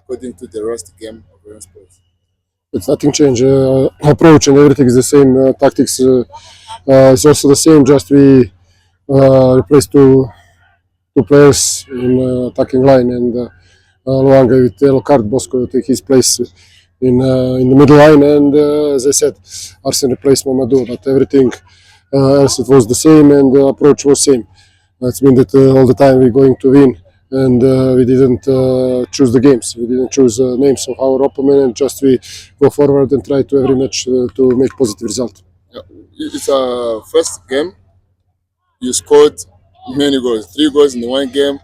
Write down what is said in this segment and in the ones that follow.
according to the rest game of Rayon Sports? It's nothing changed. Approach and everything is the same. Tactics is also the same. Just we replaced two players in attacking line, and Luanga with yellow card. Bosco will take his place in the middle line, and as I said, Arsen replaced Mamadou. But everything else it was the same, and the approach was same. That's mean that all the time we're going to win. And we didn't choose the games. We didn't choose names of our opponent, and just we go forward and try to every match to make positive result. Yeah. It's a first game. You scored many goals, 3 goals in one game.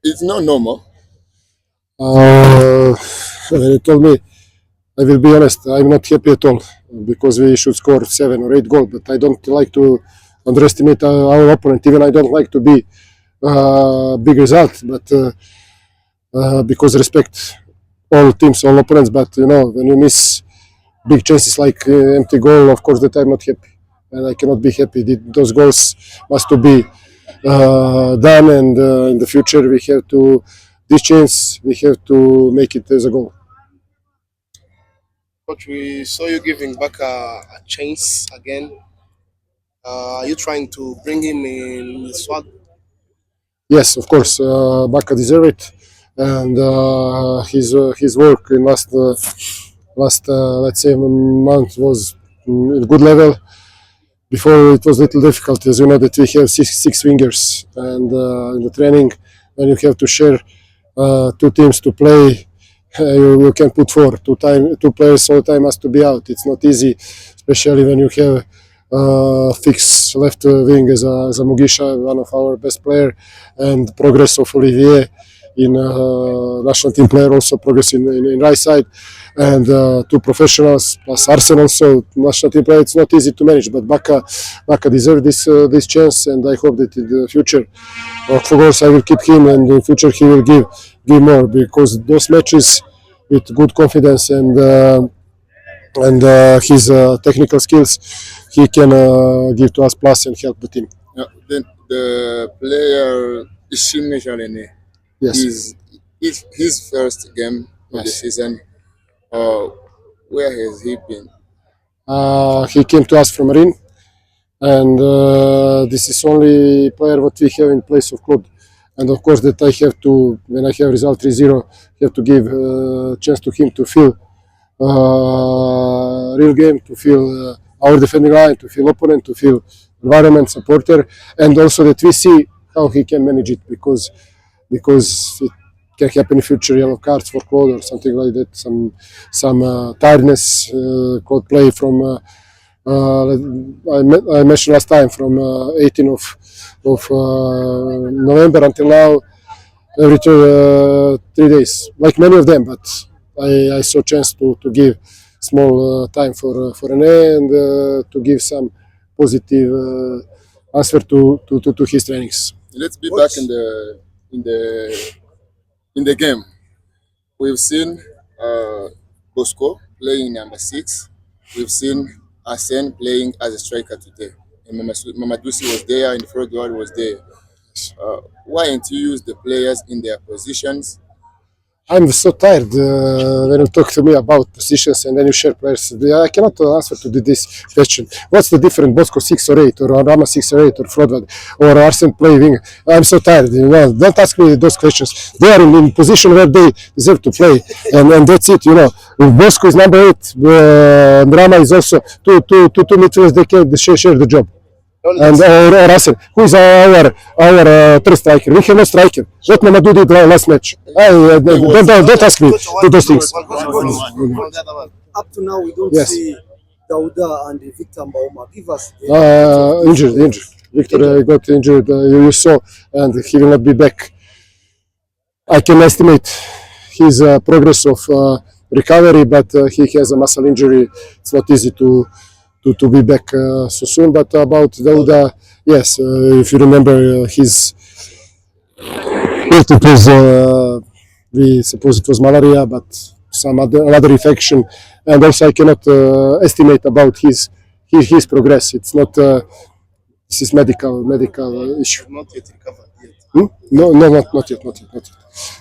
It's not normal. He told me, I will be honest, I'm not happy at all because we should score 7 or 8 goals. But I don't like to underestimate our opponent. Even I don't like to be big result, but because respect all teams, all opponents. But you know, when you miss big chances like empty goal, of course that I'm not happy, and I cannot be happy. Those goals must to be done, and in the future we have to this chance we have to make it as a goal. Coach, we saw you giving back a chance again. Are you trying to bring him in the swag? Yes, of course, Baka deserves it, and his work in last let's say month was in good level. Before it was a little difficult, as you know that we have six wingers, and in the training when you have to share 2 teams to play, you can put 4. 2 players all the time has to be out. It's not easy, especially when you have fixed left wing as a Mugisha, one of our best player, and progress of Olivier in national team player, also progress in right side, and 2 professionals plus Arsenal, also national team player. It's not easy to manage, but Baka deserves this chance, and I hope that in the future, of course, I will keep him, and in future he will give more, because those matches with good confidence and his technical skills, he can give to us plus and help the team. Yeah, then the player Ishimwe Jalene, Yes. is his first game of the Yes. season. Where has he been? He came to us from Marine, and this is only player what we have in place of Claude. And of course that I have to, when I have result 3-0, have to give chance to him to feel real game, to feel our defending line, to feel opponent, to feel environment, supporter, and also that we see how he can manage it, because it can happen in future, yellow cards for Claude or something like that, some tiredness. Claude play from I mentioned last time from 18th of November until now, every 3 days, like many of them. But I saw chance to give small time for Rene, and to give some positive answer to his trainings. Let's be back in the game. We've seen Bosco playing number 6. We've seen Arsene playing as a striker today. And Mamadusi was there, and Frodward was there. Why didn't you use the players in their positions? I'm so tired when you talk to me about positions and then you share players. I cannot answer to this question. What's the difference, Bosco 6 or 8, or Rama 6 or 8, or Frodward, or Arsene playing? I'm so tired. You know, don't ask me those questions. They are in position where they deserve to play, and that's it. You know, if Bosco is number 8, Rama is also two midfielders. They share the job. And or Arsene, who is our third striker? We have no striker. What Mamadou did last match? Don't ask me those things. Up to now, we don't Yes. see Dauda and Victor Mbaoma. Give us Injured. Victor got injured. You saw, and he will not be back. I can estimate his progress of recovery, but he has a muscle injury. It's not easy to be back so soon. But about Dauda, yes, if you remember, it was we suppose it was malaria, but some other infection, and also I cannot estimate about his progress. It's not this is medical issue. Not yet recovered yet. No, not yet.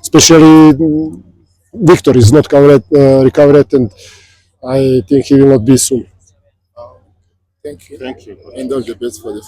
especially Victor is not recovered, and I think he will not be soon. Thank you. Thank you. And all the best for the future.